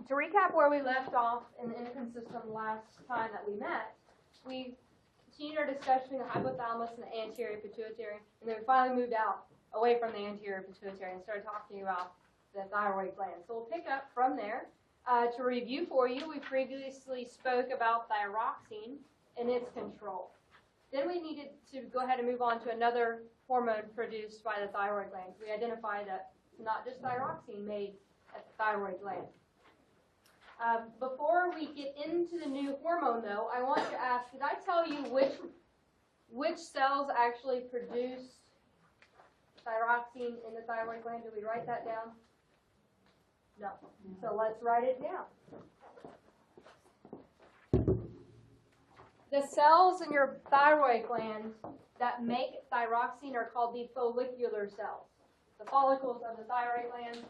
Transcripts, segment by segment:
to recap where we left off in the endocrine system last time that we met, we continued our discussion of the hypothalamus and the anterior pituitary, and then we finally moved out away from the anterior pituitary and started talking about the thyroid gland. So we'll pick up from there. To review for you, we previously spoke about thyroxine and its control. Then we needed to go ahead and move on to another hormone produced by the thyroid gland. We identified that it's not just thyroxine made at the thyroid gland. Before we get into the new hormone, though, I want to ask, did I tell you which cells actually produce thyroxine in the thyroid gland? Did we write that down? No. So let's write it down. The cells in your thyroid gland that make thyroxine are called the follicular cells. The follicles of the thyroid gland.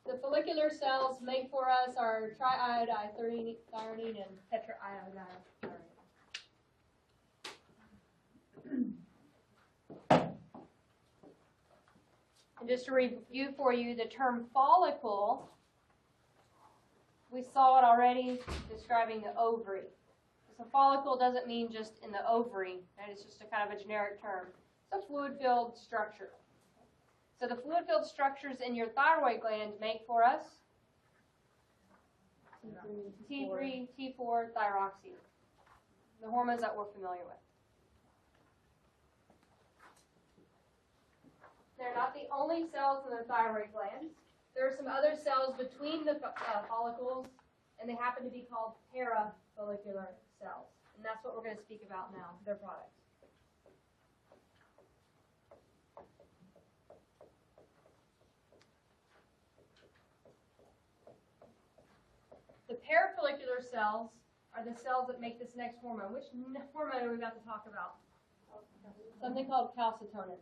The follicular cells make for us our triiodine and tetraiodine. And just to review for you, the term follicle, we saw it already describing the ovary. So follicle doesn't mean just in the ovary, and it's just a kind of a generic term. It's a fluid-filled structure. So the fluid-filled structures in your thyroid gland make for us T3, T4, thyroxine, the hormones that we're familiar with. They're not the only cells in the thyroid gland. There are some other cells between the follicles, and they happen to be called parafollicular cells. And that's what we're going to speak about now, their products. The parafollicular cells are the cells that make this next hormone. Which hormone are we about to talk about? Something called calcitonin.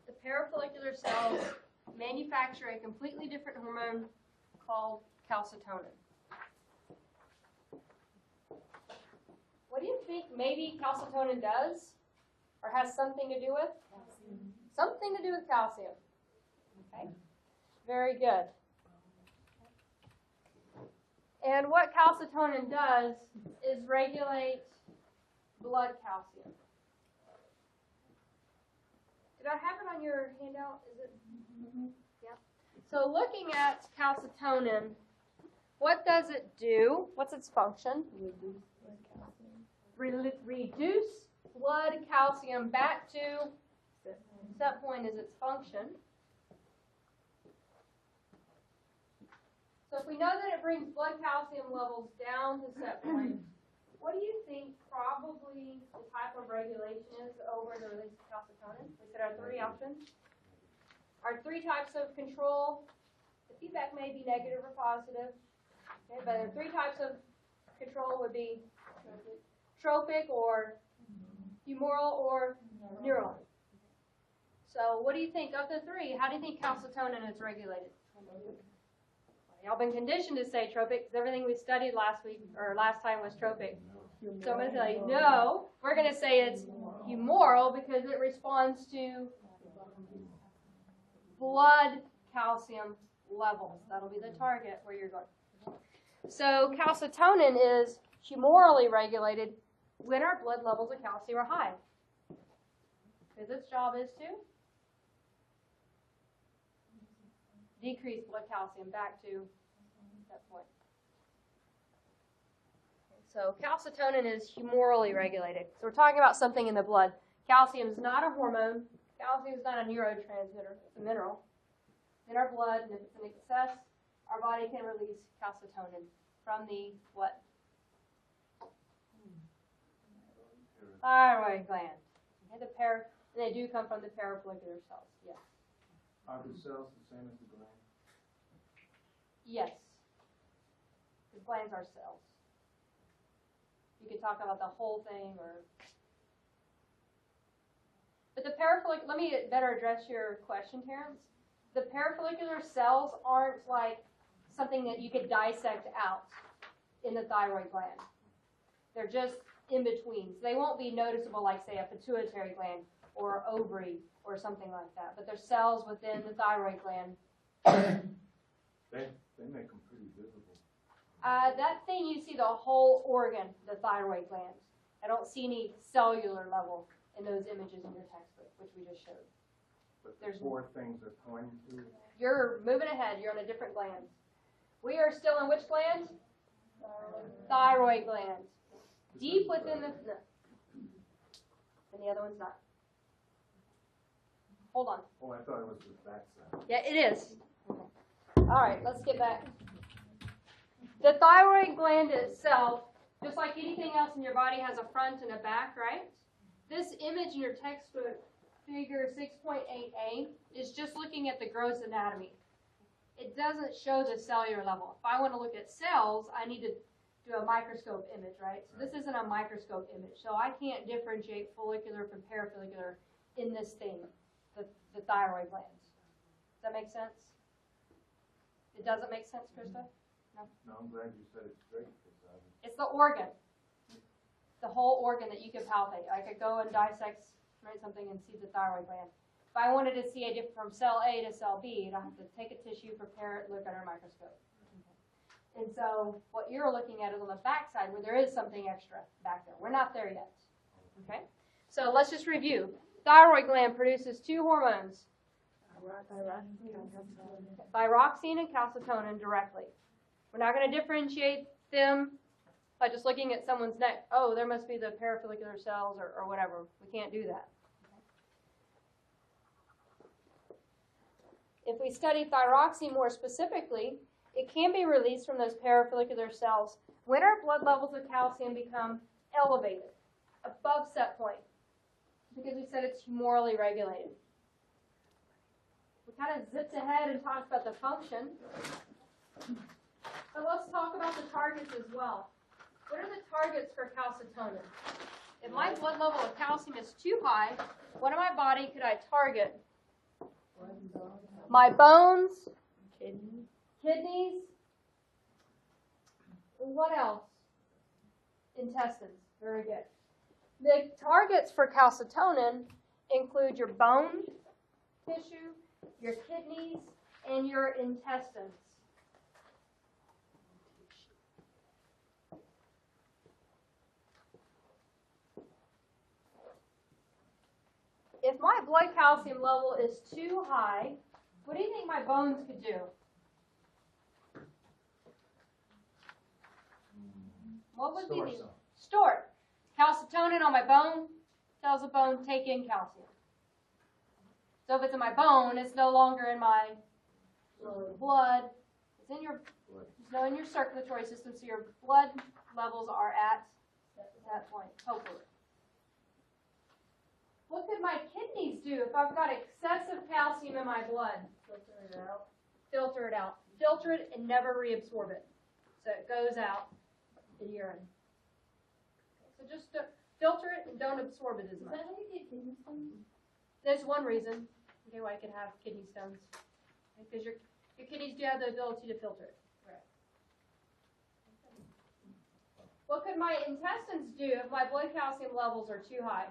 The parafollicular cells manufacture a completely different hormone called calcitonin. What do you think maybe calcitonin does or has something to do with? Calcium. Something to do with calcium. Okay, very good. And what calcitonin does is regulate blood calcium. Did I have it on your handout? Is it? Mm-hmm. Yeah. So looking at calcitonin, what does it do? What's its function? Reduce blood calcium back to set point is its function. So if we know that it brings blood calcium levels down to set point, what do you think probably the type of regulation is over the release of calcitonin? We said our three options. Our three types of control, the feedback may be negative or positive, okay, but our three types of control would be tropic or humoral or neural. So what do you think of the three? How do you think calcitonin is regulated? Y'all been conditioned to say tropic because everything we studied last week or last time was tropic. So I'm going to tell you no. We're going to say it's humoral because it responds to blood calcium levels. That'll be the target where you're going. So calcitonin is humorally regulated when our blood levels of calcium are high. Because its job is to decrease blood calcium back to that point. So calcitonin is humorally regulated. So we're talking about something in the blood. Calcium is not a hormone. Calcium is not a neurotransmitter. It's a mineral. In our blood, and if it's in excess, our body can release calcitonin from the what? Thyroid gland. Okay, and they do come from the parafollicular cells. Yes. Are the cells the same as the gland? Yes. The glands are cells. You could talk about the whole thing, or. But the parafollicular, let me better address your question, Terrence. The parafollicular cells aren't like something that you could dissect out in the thyroid gland. They're just in between. So they won't be noticeable like, say, a pituitary gland or ovary or something like that. But they're cells within the thyroid gland. They make them pretty visible. That thing, you see the whole organ, the thyroid gland. I don't see any cellular level in those images in your textbook, which we just showed. But there's 4 things that pointing to. You're moving ahead. You're on a different gland. We are still in which gland? Thyroid gland. Deep within the... No. And the other one's not. Hold on. Oh, I thought it was the back side. Yeah, it is. Okay. All right, let's get back. The thyroid gland itself, just like anything else in your body, has a front and a back, right? This image in your textbook, figure 6.8a, is just looking at the gross anatomy. It doesn't show the cellular level. If I want to look at cells, I need to do a microscope image, right? So this isn't a microscope image, so I can't differentiate follicular from parafollicular in this thing, the thyroid gland. Does that make sense? It doesn't make sense, Krista? No, I'm glad you said it straight. It's the organ, the whole organ that you can palpate. I could go and dissect something and see the thyroid gland. If I wanted to see a difference from cell A to cell B, I'd have to take a tissue, prepare it, look at our microscope. And so what you're looking at is on the back side where there is something extra back there. We're not there yet. Okay? So let's just review. Thyroid gland produces 2 hormones, thyroxine and calcitonin directly. We're not going to differentiate them by just looking at someone's neck. Oh, there must be the parafollicular cells or whatever. We can't do that. If we study thyroxine more specifically, it can be released from those parafollicular cells when our blood levels of calcium become elevated, above set point, because we said it's humorally regulated. We kind of zipped ahead and talked about the function. But let's talk about the targets as well. What are the targets for calcitonin? If my blood level of calcium is too high, what in my body could I target? My bones, kidneys, what else? Intestines. Very good. The targets for calcitonin include your bone tissue, your kidneys, and your intestines. If my blood calcium level is too high, what do you think my bones could do? What would be the store? Calcitonin on my bone tells the bone take in calcium. So if it's in my bone, it's no longer in my blood. It's in your in your circulatory system, so your blood levels are at that point, hopefully. What could my kidneys do if I've got excessive calcium in my blood? Filter it out. Filter it out. Filter it and never reabsorb it. So it goes out in urine. So just filter it and don't absorb it as much. Is that how you get kidney stones? There's one reason why you can have kidney stones. Because your kidneys do have the ability to filter it. Right. What could my intestines do if my blood calcium levels are too high?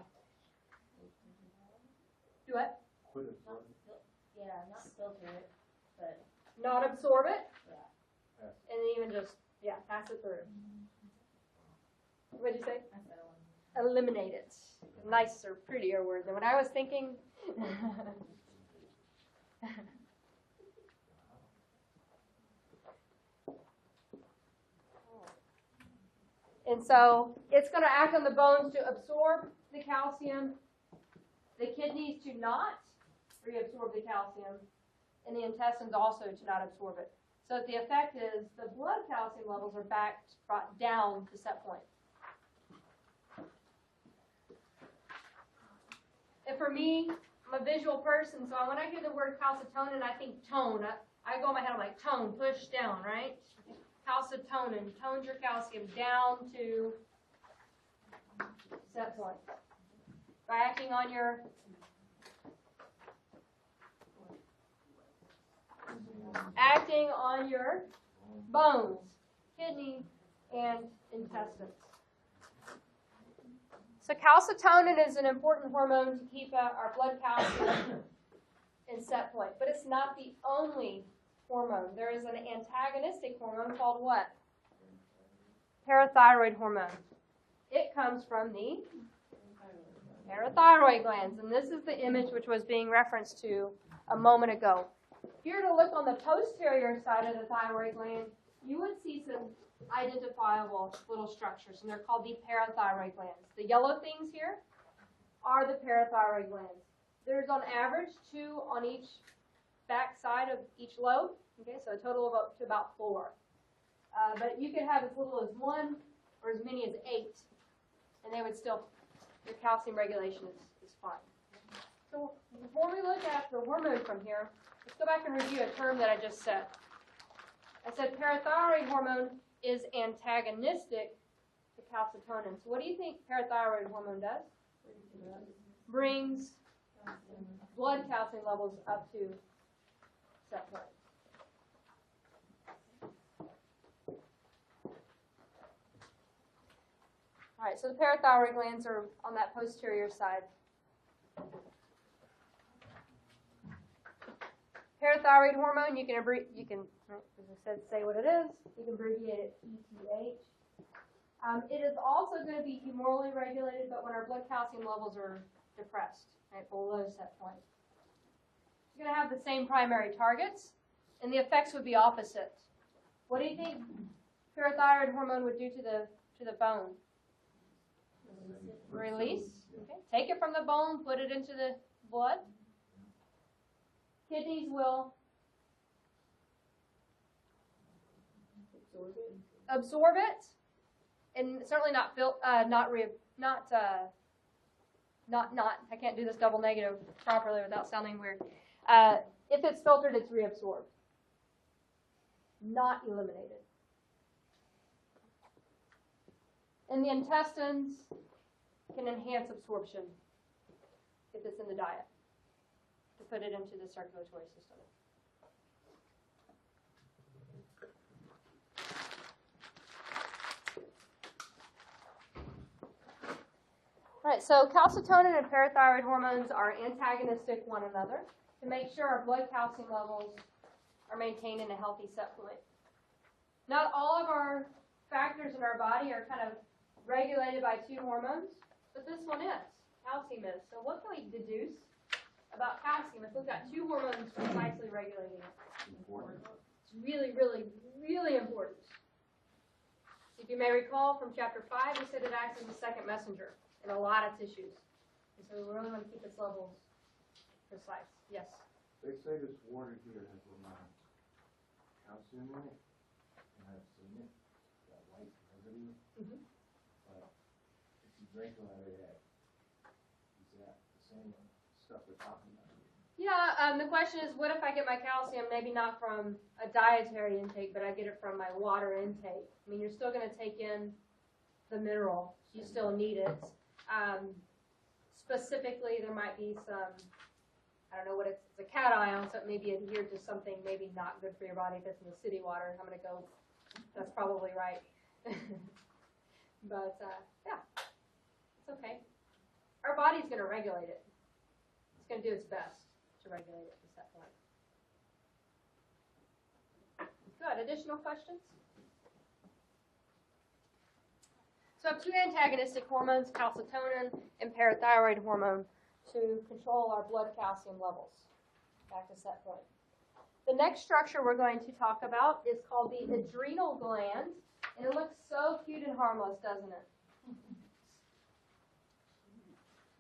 Do what? Not filter it, but not absorb it? Yeah. And even just, pass it through. What did you say? Eliminate it. Nicer, prettier word than what I was thinking. And so it's going to act on the bones to absorb the calcium, the kidneys to not reabsorb the calcium, and the intestines also to not absorb it. So the effect is the blood calcium levels are brought down to set point. And for me, I'm a visual person, so when I hear the word calcitonin, I think tone. I go in my head, I'm like, tone, push down, right? Calcitonin, tones your calcium down to set point. By acting on your bones, kidney, and intestines. So calcitonin is an important hormone to keep our blood calcium in set point, but it's not the only hormone. There is an antagonistic hormone called what? Parathyroid hormone. It comes from the parathyroid glands, and this is the image which was being referenced to a moment ago. If you were to look on the posterior side of the thyroid gland, you would see some identifiable little structures, and they're called the parathyroid glands. The yellow things here are the parathyroid glands. There's on average 2 on each back side of each lobe, okay, so a total of up to about 4. But you could have as little as 1 or as many as 8, and they would still, your calcium regulation is fine. So before we look at the hormone from here, let's go back and review a term that I just said. I said parathyroid hormone is antagonistic to calcitonin. So what do you think parathyroid hormone does? Brings blood calcium levels up to set point. All right, so the parathyroid glands are on that posterior side. Parathyroid hormone, you can, as I said, say what it is. You can abbreviate it PTH. It is also going to be humorally regulated, but when our blood calcium levels are depressed, right, below set point. It's going to have the same primary targets, and the effects would be opposite. What do you think parathyroid hormone would do to the bone? Release. Okay. Take it from the bone, put it into the blood. Kidneys will absorb it, and certainly not I can't do this double negative properly without sounding weird. If it's filtered, it's reabsorbed, not eliminated. And the intestines can enhance absorption if it's in the diet, to put it into the circulatory system. All right, so calcitonin and parathyroid hormones are antagonistic one another to make sure our blood calcium levels are maintained in a healthy set point. Not all of our factors in our body are kind of regulated by 2 hormones, but this one is. Calcium is. So what can we deduce about calcium if we've got 2 hormones precisely regulating it? It's really, really, really important. If you may recall from chapter 5, we said it acts as a second messenger in a lot of tissues. And so we really want to keep its levels precise. Yes? They say this water here has a lot of calcium in it, and I've seen it, that white residue. Mm-hmm. But if you drink a lot of that, is that the same stuff we're talking about? Yeah, the question is, what if I get my calcium, maybe not from a dietary intake, but I get it from my water intake? I mean, you're still going to take in the mineral. You still need it. Specifically, there might be some, I don't know what it's a cation, so it may be adhered to something maybe not good for your body if it's in the city water. I'm going to go, that's probably right. But, yeah, it's okay. Our body's going to regulate it. It's going to do its best to regulate it at that point. Good. Additional questions? So I have 2 antagonistic hormones, calcitonin and parathyroid hormone, to control our blood calcium levels back to set point. The next structure we're going to talk about is called the adrenal gland, and it looks so cute and harmless, doesn't it?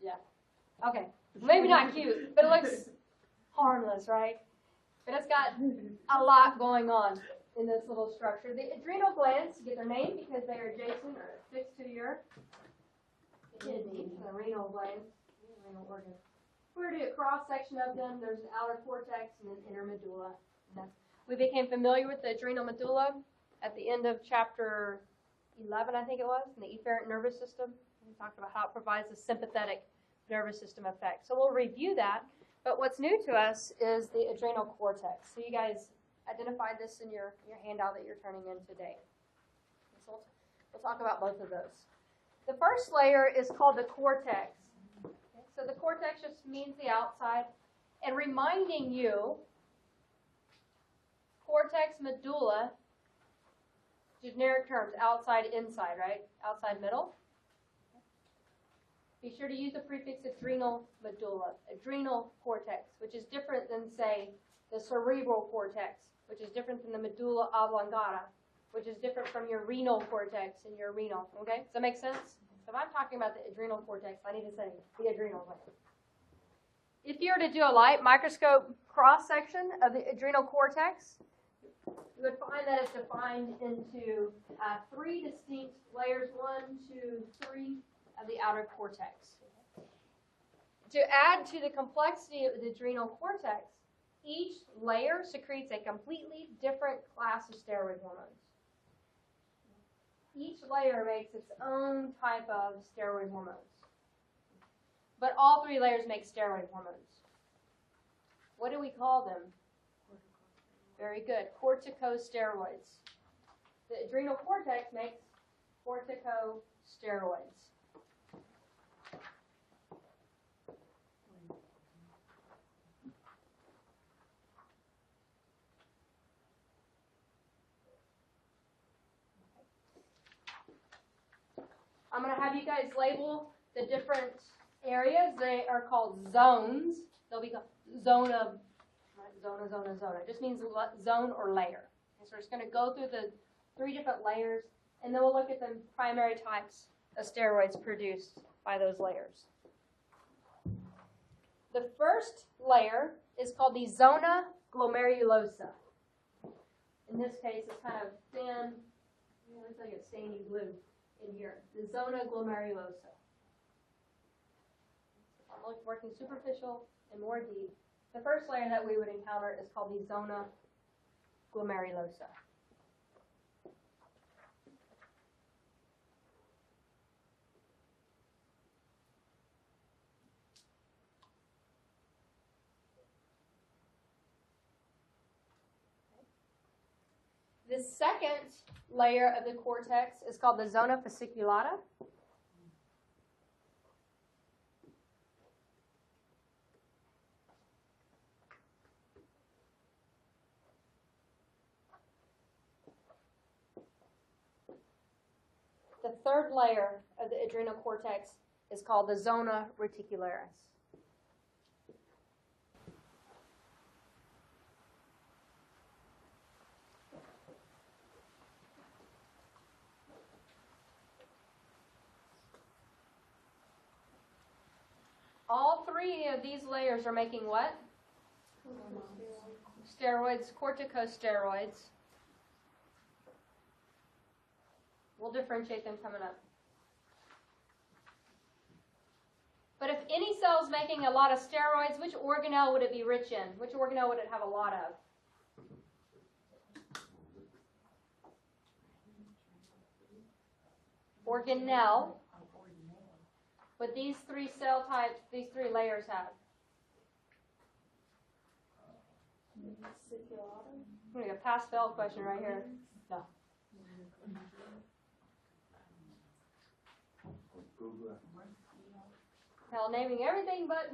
Yeah. Okay. Maybe not cute, but it looks harmless, right? But it's got a lot going on in this little structure. The adrenal glands get their name because they are adjacent or affixed to your kidneys, the renal glands, renal organ. If we were to do a cross section of them, there's an outer cortex and an inner medulla. We became familiar with the adrenal medulla at the end of chapter 11, I think it was, in the efferent nervous system. We talked about how it provides a sympathetic nervous system effect. So we'll review that. But what's new to us is the adrenal cortex. So you guys identified this in your handout that you're turning in today. So we'll talk about both of those. The first layer is called the cortex. Okay, so the cortex just means the outside. And reminding you, cortex, medulla, generic terms, outside, inside, right? Outside, middle. Be sure to use the prefix adrenal medulla, adrenal cortex, which is different than, say, the cerebral cortex, which is different than the medulla oblongata, which is different from your renal cortex and your renal. Okay? Does that make sense? So if I'm talking about the adrenal cortex, I need to say the adrenal gland. If you were to do a light microscope cross-section of the adrenal cortex, you would find that it's defined into 3 distinct layers, 1, 2, 3 of the outer cortex. To add to the complexity of the adrenal cortex, each layer secretes a completely different class of steroid hormones. Each layer makes its own type of steroid hormones. But all 3 layers make steroid hormones. What do we call them? Very good. Corticosteroids. The adrenal cortex makes corticosteroids. I'm going to have you guys label the different areas. They are called zones. They'll be called Zona, Zona, Zona, Zona. It just means zone or layer. And so we're just going to go through the 3 different layers, and then we'll look at the primary types of steroids produced by those layers. The first layer is called the Zona glomerulosa. In this case, it's kind of thin. It looks like it's staining blue in here. The Zona glomerulosa. I'm working superficial and more deep. The first layer that we would encounter is called the Zona glomerulosa. The second layer of the cortex is called the Zona fasciculata. The third layer of the adrenal cortex is called the Zona reticularis. All 3 of these layers are making what? Steroids, corticosteroids. We'll differentiate them coming up. But if any cell is making a lot of steroids, which organelle would it be rich in? Which organelle would it have a lot of? Organelle. But these 3 cell types, these 3 layers have. I'm going to pass-fail question right here. No. Hell, naming everything but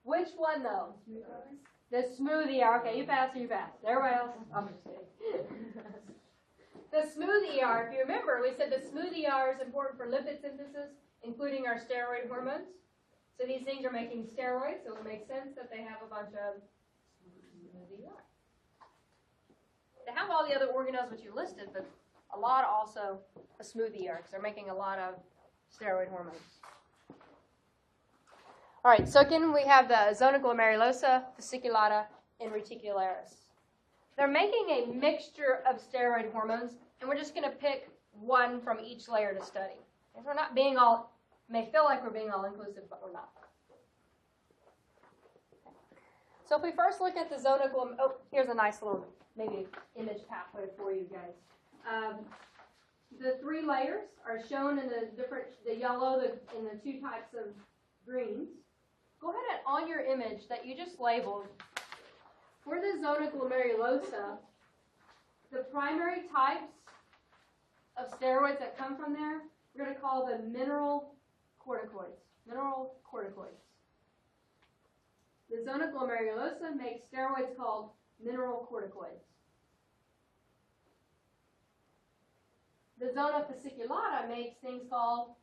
which one though? The smoothie ER. Okay, you passed. Everybody else? I'm just kidding. The smoothie ER, if you remember, we said the smoothie ER is important for lipid synthesis, including our steroid hormones. So these things are making steroids, so it makes sense that they have a bunch of smoothie ER. They have all the other organelles which you listed, but a lot also a smoothie ER, because they're making a lot of steroid hormones. All right, so again, we have the Zona glomerulosa, fasciculata, and reticularis. They're making a mixture of steroid hormones, and we're just going to pick one from each layer to study. And we're not being all, may feel like we're being all inclusive, but we're not. So if we first look at the Zona glomerulosa, oh, here's a nice little maybe image pathway for you guys. The 3 layers are shown in the yellow, in the 2 types of greens. Go ahead and on your image that you just labeled, for the Zona glomerulosa, the primary types of steroids that come from there we're going to call them mineralcorticoids. Mineralcorticoids. The zona glomerulosa makes steroids called mineralcorticoids. The zona fasciculata makes things called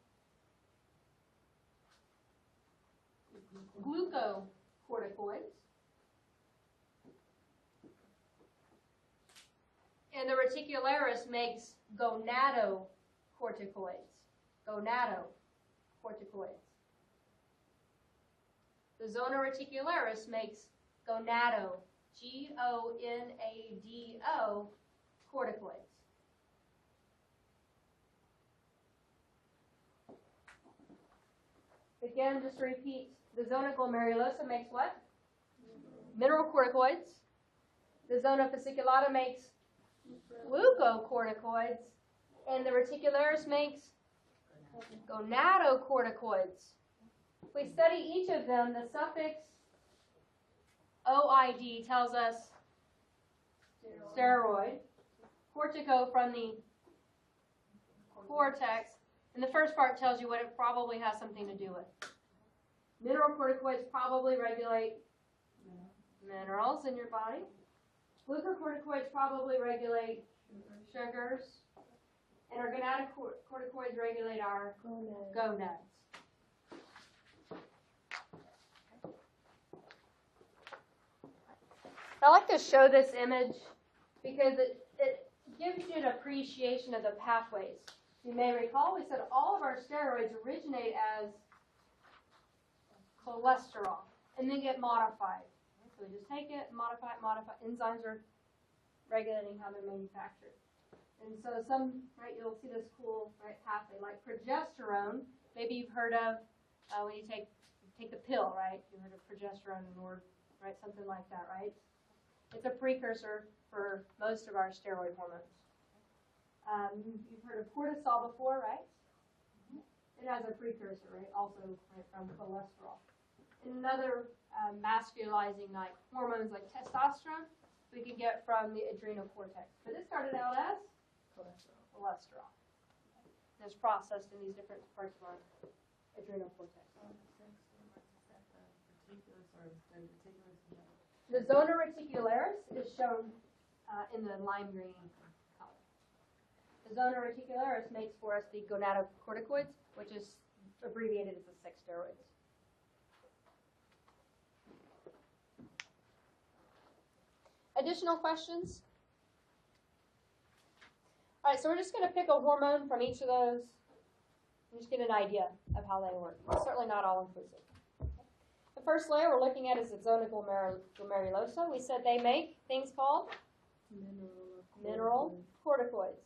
glucocorticoids. And the reticularis makes gonadocorticoids. Gonadocorticoids. The zona reticularis makes gonado, G-O-N-A-D-O, corticoids. Again, just to repeat, the zona glomerulosa makes what? Mineralcorticoids. The zona fasciculata makes glucocorticoids. And the reticularis makes gonadocorticoids. If we study each of them, the suffix OID tells us steroid. Cortico from the cortex. And the first part tells you what it probably has something to do with. Mineralcorticoids probably regulate minerals in your body. Glucocorticoids probably regulate sugars. And our gonadocorticoids regulate our gonads. I like to show this image because it gives you an appreciation of the pathways. You may recall we said all of our steroids originate as cholesterol and then get modified. So we just take it, modify it, modify. Enzymes are regulating how they're manufactured. And so you'll see this cool pathway like progesterone. Maybe you've heard of when you take the pill, right? You've heard of progesterone and right? Something like that, right? It's a precursor for most of our steroid hormones. You've heard of cortisol before, right? It has a precursor, right? Also from cholesterol. And another masculizing like hormones like testosterone we can get from the adrenal cortex. But it started out as cholesterol. It's processed in these different parts of our adrenal cortex. The zona reticularis is shown in the lime green color. The zona reticularis makes for us the gonadocorticoids, which is abbreviated as the 6 steroids. Additional questions? All right, so we're just going to pick a hormone from each of those and just get an idea of how they work. It's certainly not all inclusive. The first layer we're looking at is the zona glomerulosa. We said they make things called mineralcorticoids.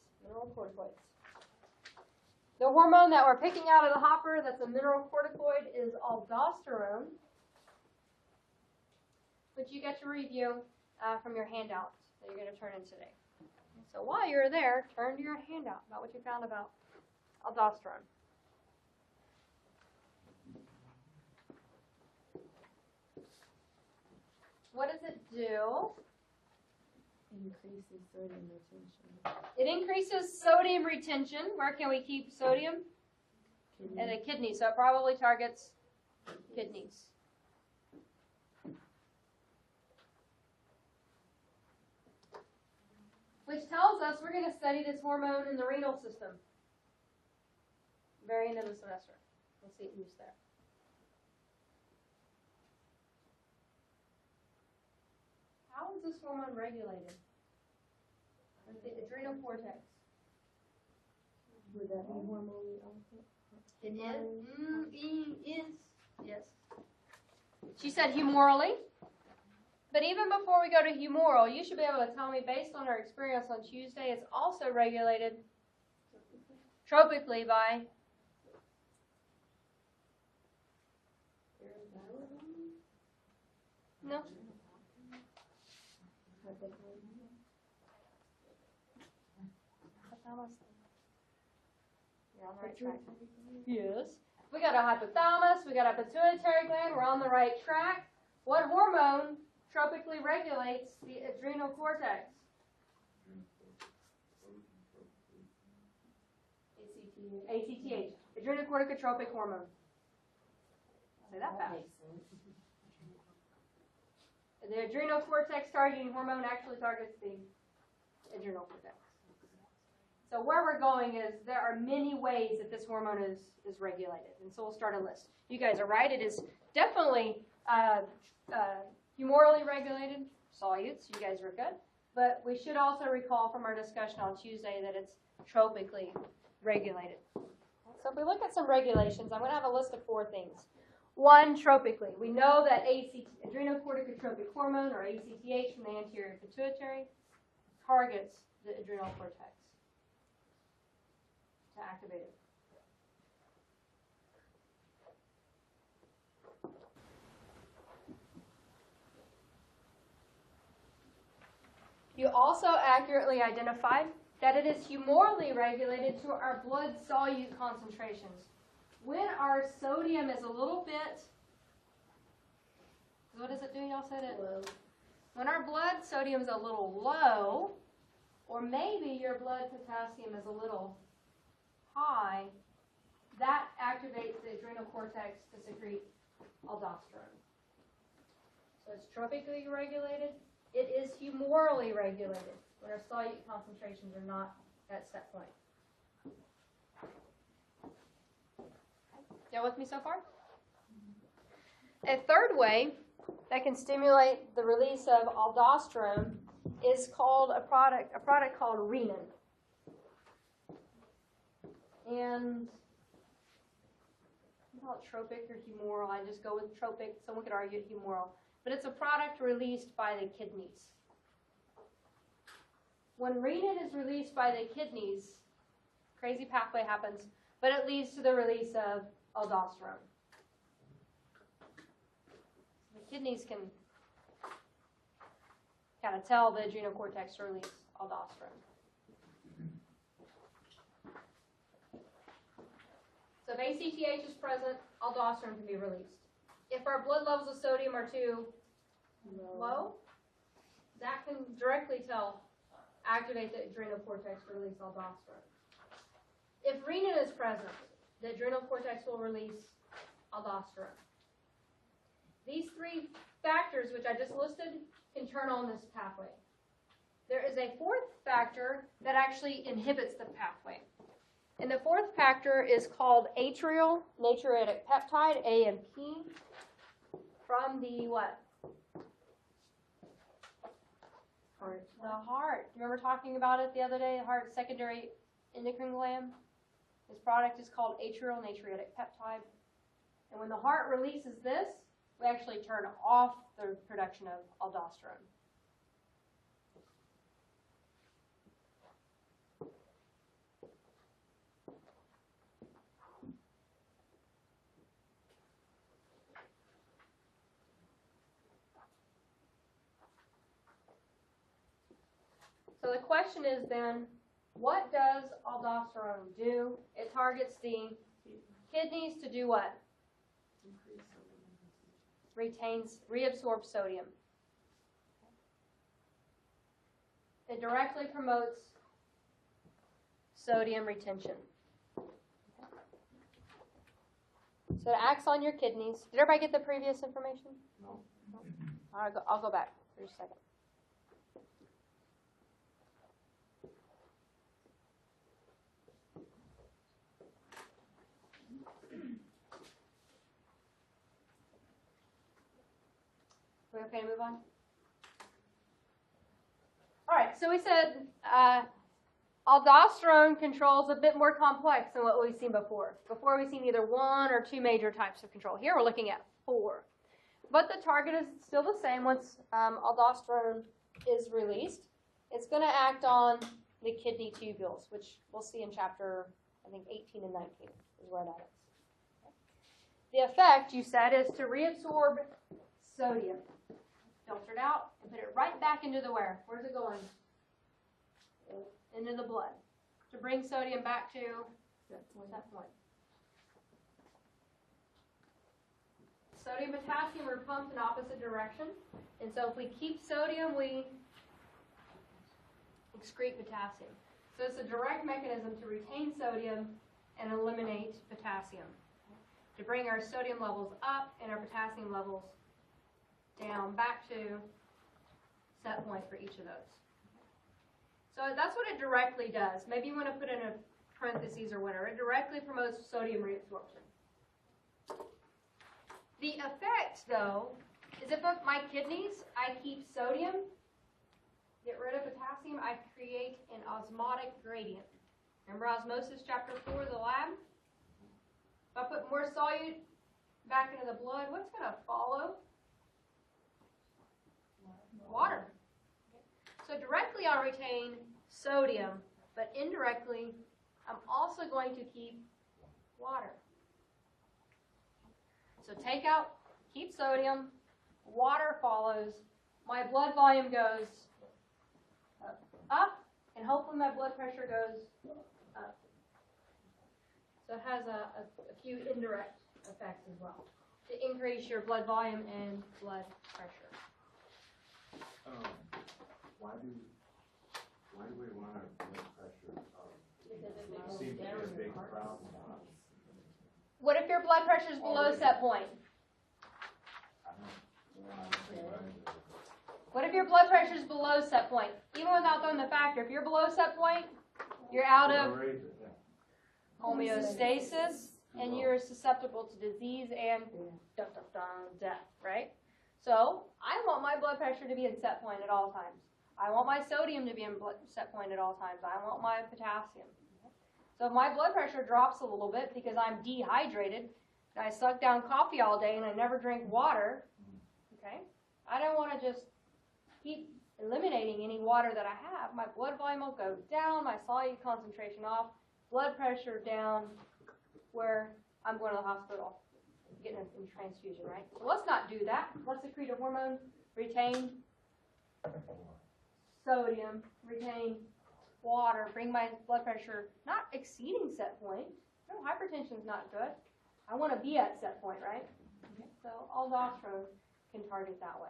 The hormone that we're picking out of the hopper that's a mineralcorticoid is aldosterone, which you get to review from your handout that you're going to turn in today. So while you're there, turn to your handout about what you found about aldosterone. What does it do? Increases sodium retention. It increases sodium retention. Where can we keep sodium? Kidney. In the kidney. So it probably targets kidneys. Which tells us we're going to study this hormone in the renal system. Very end of the semester. We'll see it used there. How is this hormone regulated? With the adrenal cortex. Would that be hormone also? It is. Yes. She said humorally. But even before we go to humoral, you should be able to tell me, based on our experience on Tuesday, it's also regulated tropically by no. You're on the right track. Yes. We got a hypothalamus, we got a pituitary gland, we're on the right track. What hormone tropically regulates the adrenal cortex? ACTH. ACTH, adrenocorticotropic hormone. Say that fast. Makes sense. The adrenal cortex targeting hormone actually targets the adrenal cortex. So where we're going is there are many ways that this hormone is regulated. And so we'll start a list. You guys are right. It is definitely humorally regulated. Solutes, you guys were good. But we should also recall from our discussion on Tuesday that it's tropically regulated. So if we look at some regulations, I'm going to have a list of 4 things. 1, tropically. We know that adrenocorticotropic hormone, or ACTH, from the anterior pituitary targets the adrenal cortex to activate it. You also accurately identified that it is humorally regulated to our blood solute concentrations. When our sodium is a little bit, what does it do? Y'all said it? Low. When our blood sodium is a little low, or maybe your blood potassium is a little high, that activates the adrenal cortex to secrete aldosterone. So it's tropically regulated. It is humorally regulated when our solute concentrations are not at set point. Y'all with me so far? A third way that can stimulate the release of aldosterone is called a product called renin. And I call it tropic or humoral. I just go with tropic. Someone could argue it humoral. But it's a product released by the kidneys. When renin is released by the kidneys, crazy pathway happens, but it leads to the release of aldosterone. The kidneys can kind of tell the adrenal cortex to release aldosterone. So if ACTH is present, aldosterone can be released. If our blood levels of sodium are too low, that can directly activate the adrenal cortex to release aldosterone. If renin is present, the adrenal cortex will release aldosterone. These 3 factors, which I just listed, can turn on this pathway. There is a 4th factor that actually inhibits the pathway. And the 4th factor is called atrial natriuretic peptide, ANP, from the what? Heart. The heart. Remember talking about it the other day? The heart secondary endocrine gland. This product is called atrial natriuretic peptide. And when the heart releases this, we actually turn off the production of aldosterone. So the question is then, what does aldosterone do? It targets the kidneys to do what? Reabsorbs sodium. It directly promotes sodium retention. So it acts on your kidneys. Did everybody get the previous information? No. All right, I'll go back for just a second. We okay to move on? All right, so we said aldosterone control is a bit more complex than what we've seen before. Before we've seen either 1 or 2 major types of control. Here we're looking at 4. But the target is still the same once aldosterone is released. It's going to act on the kidney tubules, which we'll see in chapter, I think, 18 and 19 is where that is. The effect, you said, is to reabsorb sodium. Filter it out and put it right back into the where? Where's it going? Into the blood. To bring sodium back to that point. Sodium and potassium are pumped in opposite direction. And so if we keep sodium, we excrete potassium. So it's a direct mechanism to retain sodium and eliminate potassium to bring our sodium levels up and our potassium levels down back to set point for each of those. So that's what it directly does. Maybe you want to put in a parentheses or whatever. It directly promotes sodium reabsorption. The effect, though, is if of my kidneys, I keep sodium, get rid of potassium, I create an osmotic gradient. Remember osmosis chapter 4 of the lab? If I put more solute back into the blood, what's going to follow? Water. So directly I'll retain sodium, but indirectly I'm also going to keep water. So take out, keep sodium, water follows, my blood volume goes up, and hopefully my blood pressure goes up. So it has a few indirect effects as well to increase your blood volume and blood pressure. Why do we want our blood pressure up? Because if It it goes seems to be down, a big it hurts. problem. What if your blood pressure is below set point? I don't know. What if your blood pressure is below set point? Even without throwing the factor, if you're below set point, you're out of homeostasis and you're susceptible to disease and death, right? So I want my blood pressure to be in set point at all times. I want my sodium to be in set point at all times. I want my potassium. So if my blood pressure drops a little bit because I'm dehydrated and I suck down coffee all day and I never drink water, okay, I don't want to just keep eliminating any water that I have. My blood volume will go down, my solute concentration off, blood pressure down, where I'm going to the hospital, getting a transfusion, right? So let's not do that. Let's secrete a hormone, retain sodium, retain water, bring my blood pressure not exceeding set point. No, hypertension is not good. I want to be at set point, right? So aldosterone can target that way.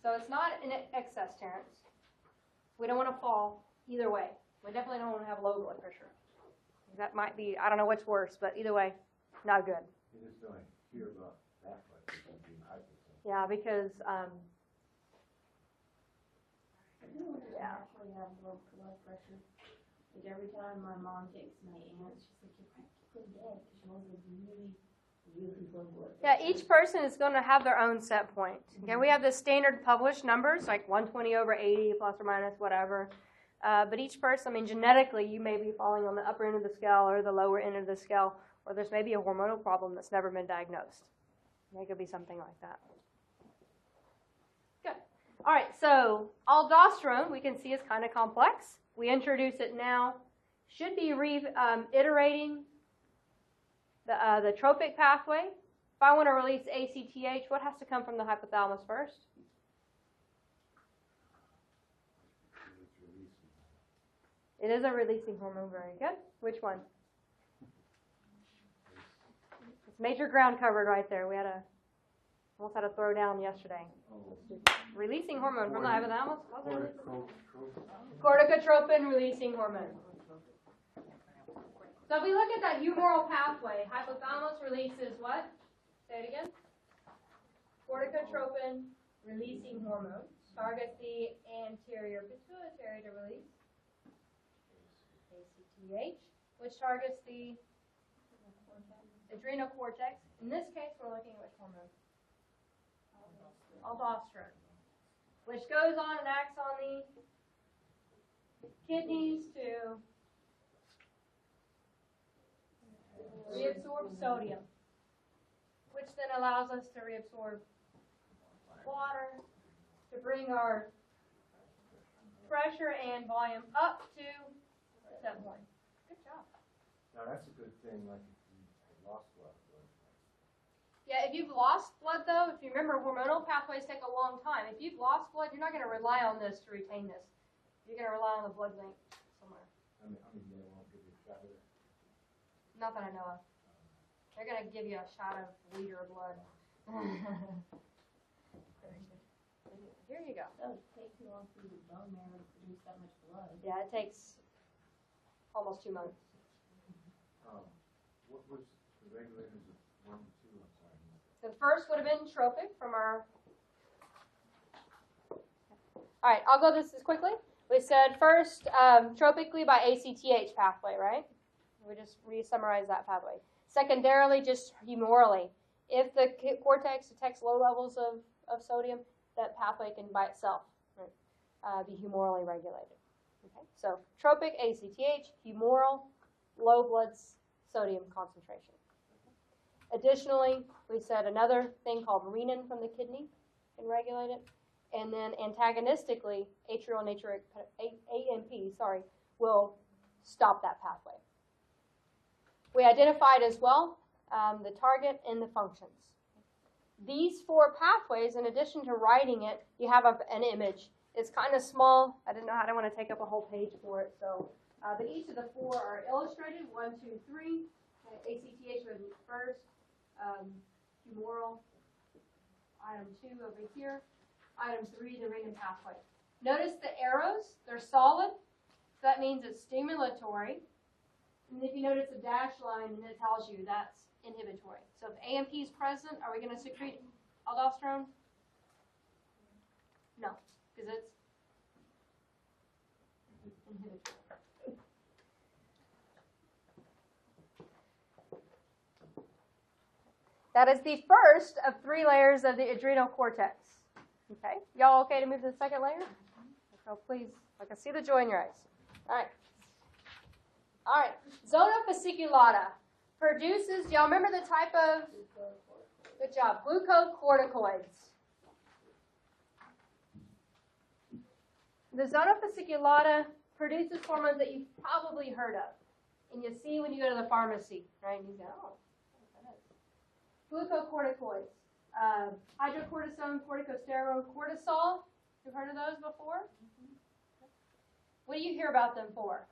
So it's not in excess, Terrence. We don't want to fall either way. We definitely don't want to have low blood pressure. That might be, I don't know which worse, but either way, not good. You just don't hear about that much. It can be hypertension. Yeah, because, Yeah. I actually have low blood pressure. Like every time my mom takes my aunt, she's like, you're practically dead because she has a really, really low blood yeah, pressure. each person is going to have their own set point. Okay, we have the standard published numbers, like 120/80, plus or minus, whatever. But each person, I mean, genetically, you may be falling on the upper end of the scale or the lower end of the scale, or there's maybe a hormonal problem that's never been diagnosed. It could be something like that. Good. All right, so aldosterone, we can see is kind of complex. We introduce it now. Should be iterating the tropic pathway. If I want to release ACTH, what has to come from the hypothalamus first? It is a releasing hormone. Very good. Which one? It's major ground covered right there. We almost had a throwdown yesterday. Releasing hormone from the hypothalamus. Corticotropin releasing hormone. So if we look at that humoral pathway, hypothalamus releases what? Say it again. Corticotropin releasing hormone. Targets the anterior pituitary to release ACTH, which targets the adrenal cortex. In this case, we're looking at which hormone? Aldosterone, which goes on and acts on the kidneys to reabsorb sodium, which then allows us to reabsorb water to bring our pressure and volume up to set point. Good job. Now that's a good thing, like if you lost blood. Yeah, if you've lost blood, though, if you remember, hormonal pathways take a long time. If you've lost blood, you're not going to rely on this to retain this. You're going to rely on the blood bank somewhere. I mean, they won't give you a shot of it. Not that I know of. They're going to give you a shot of a liter of blood. Here you go. So it takes too long for your bone marrow to produce that much blood. Yeah, it takes almost 2 months. The regulators of 1 and 2, I'm sorry. The first would have been tropic from our. All right, I'll go this quickly. We said first tropically by ACTH pathway, right? We just re-summarize that pathway. Secondarily, just humorally. If the cortex detects low levels of sodium, that pathway can by itself be humorally regulated. Okay, so tropic ACTH, humoral, low blood sodium concentration. Additionally, we said another thing called renin from the kidney can regulate it. And then antagonistically, atrial natriuretic AMP, will stop that pathway. We identified as well the target and the functions. These 4 pathways, in addition to writing it, you have an image. It's kind of small. I don't want to take up a whole page for it. So, but each of the 4 are illustrated. 1, 2, 3. ACTH was first. Humoral. Item 2 over here. Item 3, the renin pathway. Notice the arrows, they're solid. So that means it's stimulatory. And if you notice a dashed line, then it tells you that's inhibitory. So if AMP is present, are we going to secrete aldosterone? No, because it's inhibitory. That is the first of 3 layers of the adrenal cortex. Okay, y'all okay to move to the second layer? So please, I can see the joy in your eyes. All right. Zona fasciculata produces, y'all remember the type of, good job, glucocorticoids. The zona fasciculata produces hormones that you've probably heard of. And you see when you go to the pharmacy, right? And you go, oh, what is that? Glucocorticoids. Hydrocortisone, corticosterone, cortisol. You've heard of those before? What do you hear about them for?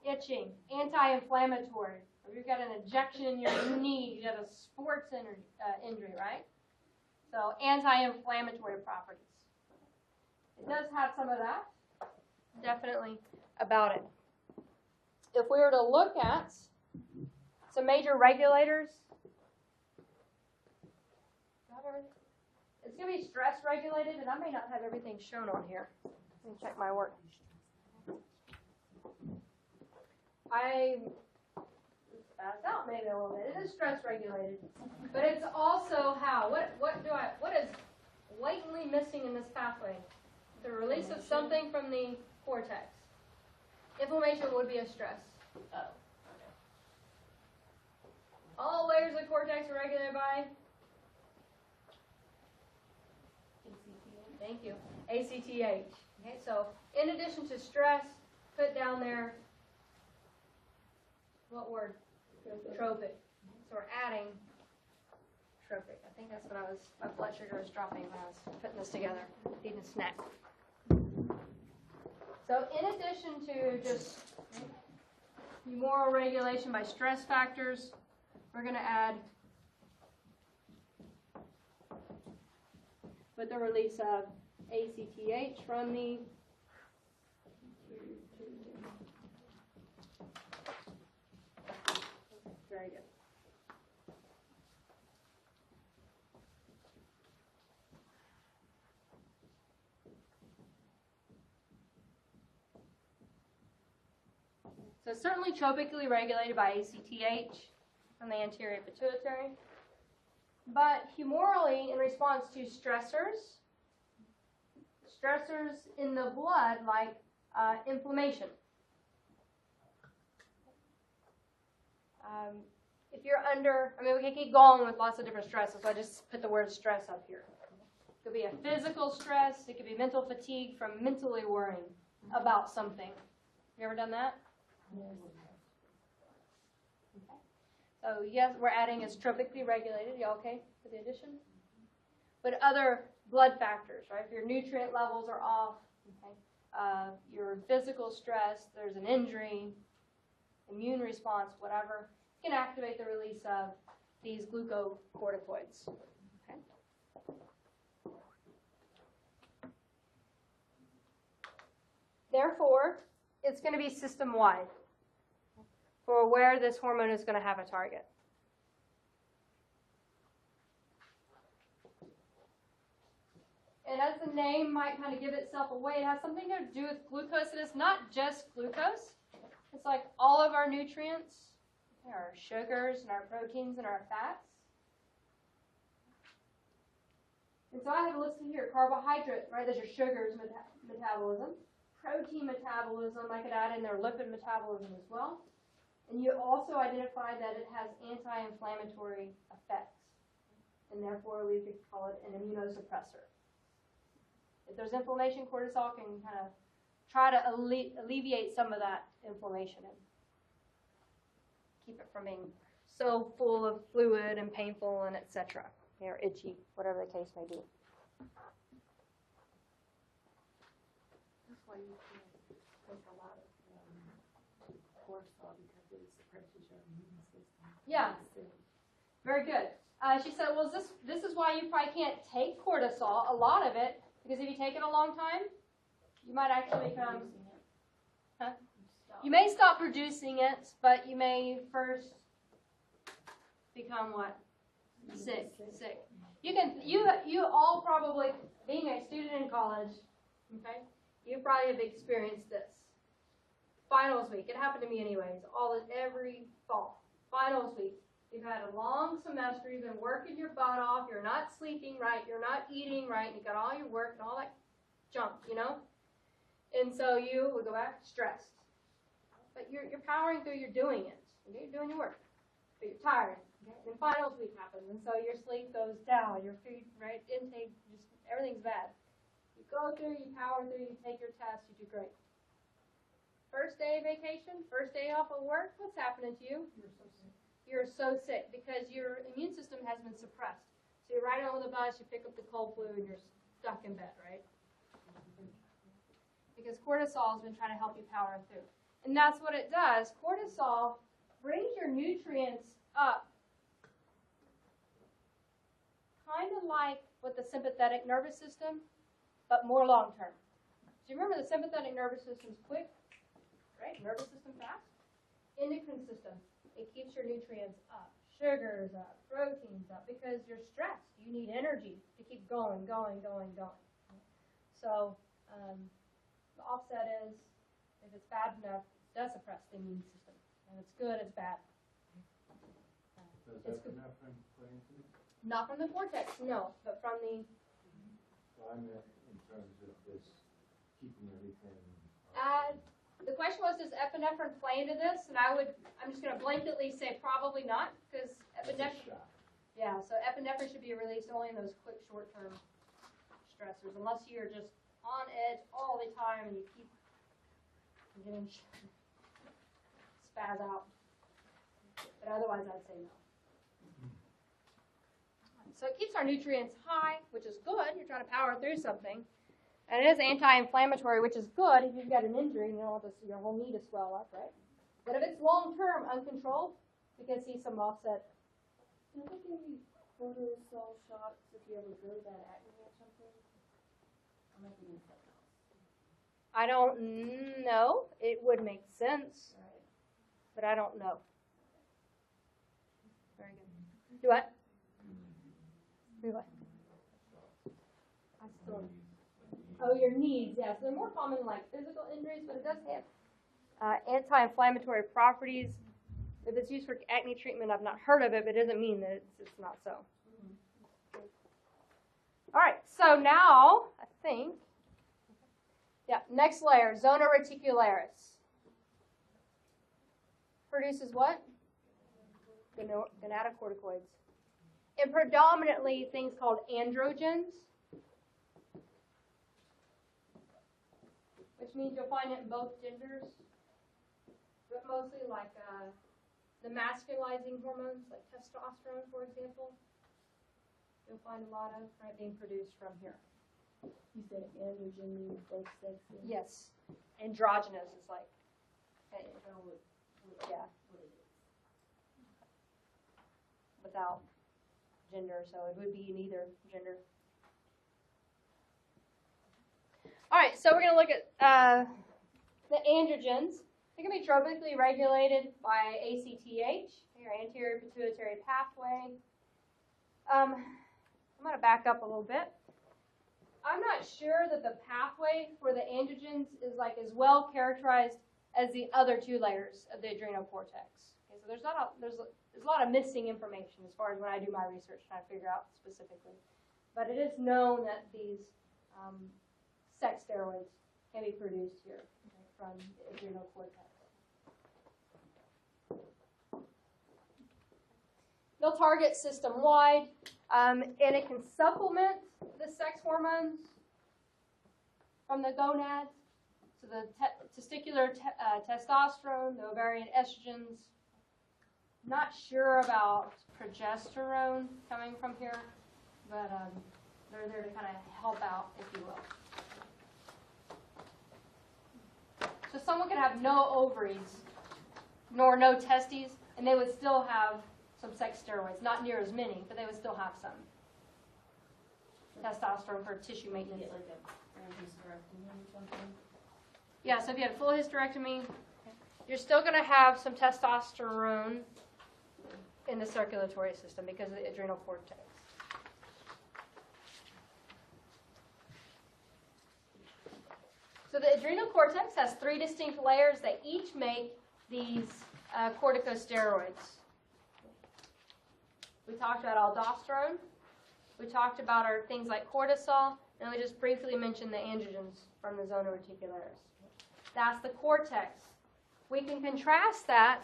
Itching. Anti-inflammatory. Or you've got an injection in your knee, you got a sports injury, right? So anti-inflammatory properties. It does have some of that. Definitely about it. If we were to look at some major regulators, it's going to be stress regulated, and I may not have everything shown on here. Let me check my work. I passed out maybe a little bit. It is stress regulated, but it's also how. What is blatantly missing in this pathway? The release of something from the cortex. Inflammation would be a stress. Oh. Okay. All layers of the cortex are regulated by. Thank you. ACTH. Okay, so in addition to stress, put down there, what word? Tropic. So we're adding tropic. I think that's what my blood sugar was dropping when I was putting this together, eating a snack. So in addition to just humoral regulation by stress factors, we're going to add with the release of ACTH from the very good. So certainly tropically regulated by ACTH from the anterior pituitary, but humorally in response to stressors in the blood like inflammation. If you're under, we can keep going with lots of different stresses, so I just put the word stress up here. It could be a physical stress, it could be mental fatigue from mentally worrying about something. You ever done that? Okay. So yes, we're adding is tropically regulated. You okay with the addition? But other blood factors, right? If your nutrient levels are off, okay, your physical stress, there's an injury, immune response, whatever, can activate the release of these glucocorticoids. Okay. Therefore, it's going to be system-wide. for where this hormone is going to have a target. And as the name might kind of give itself away, it has something to do with glucose. And it's not just glucose. It's like all of our nutrients, our sugars and our proteins and our fats. And so I have listed here carbohydrate, right? There's your sugars metabolism. Protein metabolism, I could add in there lipid metabolism as well. And you also identified that it has anti-inflammatory effects. And therefore, we could call it an immunosuppressor. If there's inflammation, cortisol can kind of try to alleviate some of that inflammation and keep it from being so full of fluid and painful and etc. Or itchy, whatever the case may be. That's why you can't take a lot of cortisol because it suppresses your immune system. Yeah. Very good. She said, well, this is why you probably can't take cortisol, a lot of it, because if you take it a long time, you might actually become, you may stop producing it, but you may first become what? Sick. You all probably, being a student in college, okay, you probably have experienced this. Finals week, it happened to me anyways, every fall. Finals week, you've had a long semester, you've been working your butt off, you're not sleeping right, you're not eating right, and you got all your work and all that junk, you know? And so you will go back stressed. But you're powering through, you're doing it. Okay? You're doing your work. But you're tired. Okay? And finals week happens, and so your sleep goes down, your food, right, intake, just everything's bad. You go through, you power through, you take your test, you do great. First day of vacation, first day off of work, what's happening to you? You're so sick because your immune system has been suppressed. So you're right on the bus, you pick up the cold flu, and you're stuck in bed, right? Because cortisol has been trying to help you power through. And that's what it does. Cortisol brings your nutrients up, kind of like with the sympathetic nervous system, but more long-term. So you remember the sympathetic nervous system's quick, right? Nervous system fast. Endocrine system, it keeps your nutrients up, sugars up, proteins up, because you're stressed. You need energy to keep going. So the offset is, if it's bad enough, it does suppress the immune system. And it's good, it's bad. Does epinephrine play into it? Not from the cortex, no, but from the... So I meant in terms of this keeping everything... the question was, does epinephrine play into this? And I'm just going to blanketly say probably not, because epinephrine... Yeah, so epinephrine should be released only in those quick, short-term stressors, unless you're just on edge all the time and you keep getting spaz out. But otherwise, I'd say no. So it keeps our nutrients high, which is good. You're trying to power through something. And it is anti-inflammatory, which is good. If you've got an injury, you don't want your whole knee to swell up, right? But if it's long-term, uncontrolled, you can see some offset. Can they give you cortisol shots if you ever go to that acne or something? I'm making this up. I don't know. It would make sense, Right. but I don't know. Very good. Do what? Do what? I still. Oh, your knees, yes. They're more common in like physical injuries, but it does have anti-inflammatory properties. If it's used for acne treatment, I've not heard of it, but it doesn't mean that it's not so. All right, so now I think, next layer, Zona reticularis. Produces what? Gonadocorticoids. And predominantly things called androgens, which means you'll find it in both genders, but mostly like the masculizing hormones, like testosterone, for example. You'll find a lot of being produced from here. You said androgen means both sexes? Yes. Androgynous is like, yeah, without gender, so it would be in either gender. All right, so we're going to look at the androgens. It can be tropically regulated by ACTH, your anterior pituitary pathway. I'm going to back up a little bit. I'm not sure that the pathway for the androgens is like as well characterized as the other two layers of the adrenal cortex. Okay, so there's a lot of missing information as far as when I do my research trying to figure out specifically. But it is known that these sex steroids can be produced here, okay, from the adrenal cortex. They'll target system-wide, and it can supplement the sex hormones from the gonads, so the testicular testosterone, the ovarian estrogens. Not sure about progesterone coming from here, but they're there to kind of help out, if you will. So someone could have no ovaries, nor no testes, and they would still have some sex steroids. Not near as many, but they would still have some testosterone for tissue maintenance. Get like a hysterectomy or something. Yeah, so if you had a full hysterectomy, you're still going to have some testosterone in the circulatory system because of the adrenal cortex. So the adrenal cortex has 3 distinct layers that each make these corticosteroids. We talked about aldosterone. We talked about our things like cortisol, and we just briefly mentioned the androgens from the zona reticularis. That's the cortex. We can contrast that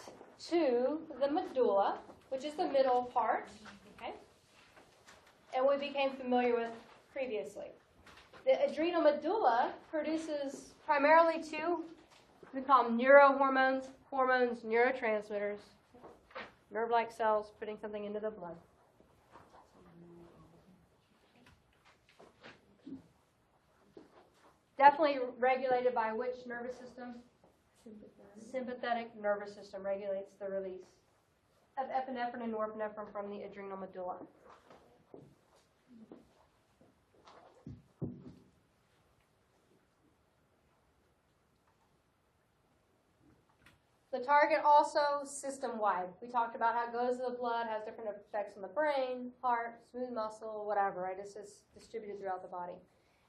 to the medulla, which is the middle part, okay? And we became familiar with previously. The adrenal medulla produces primarily 2, we call them neurohormones, hormones, neurotransmitters, nerve-like cells putting something into the blood. Definitely regulated by which nervous system? Sympathetic nervous system regulates the release of epinephrine and norepinephrine from the adrenal medulla. The target also system-wide. We talked about how it goes to the blood, has different effects on the brain, heart, smooth muscle, whatever, right? It's just distributed throughout the body.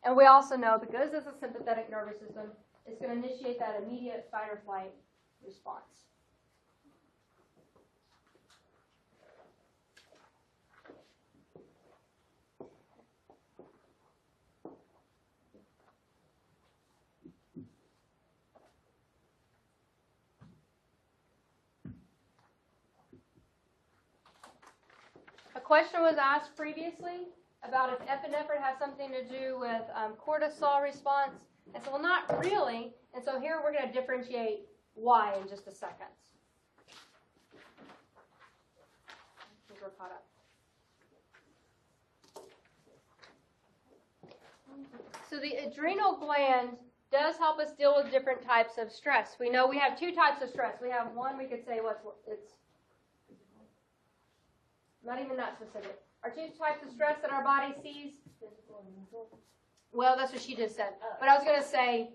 And we also know because it's a sympathetic nervous system, it's going to initiate that immediate fight or flight response. A question was asked previously about if epinephrine has something to do with cortisol response. And so, well, not really. And so here we're going to differentiate why in just a second. We're caught up. So the adrenal gland does help us deal with different types of stress. We know we have 2 types of stress. We have one, we could say it's not even that specific. Our 2 types of stress that our body sees. Physical and mental. Well, that's what she just said. But I was going to say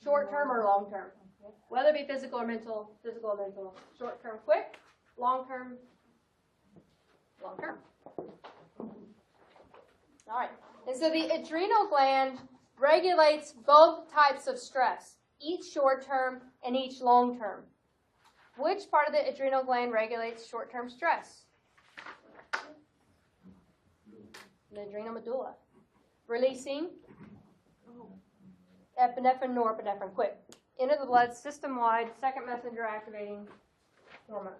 short-term or long-term. Whether it be physical or mental, short-term quick, long-term, long-term. All right. And so the adrenal gland regulates both types of stress, each short-term and each long-term. Which part of the adrenal gland regulates short-term stress? The adrenal medulla. Releasing epinephrine, norepinephrine, quick. Into the blood, system-wide, second messenger activating hormone.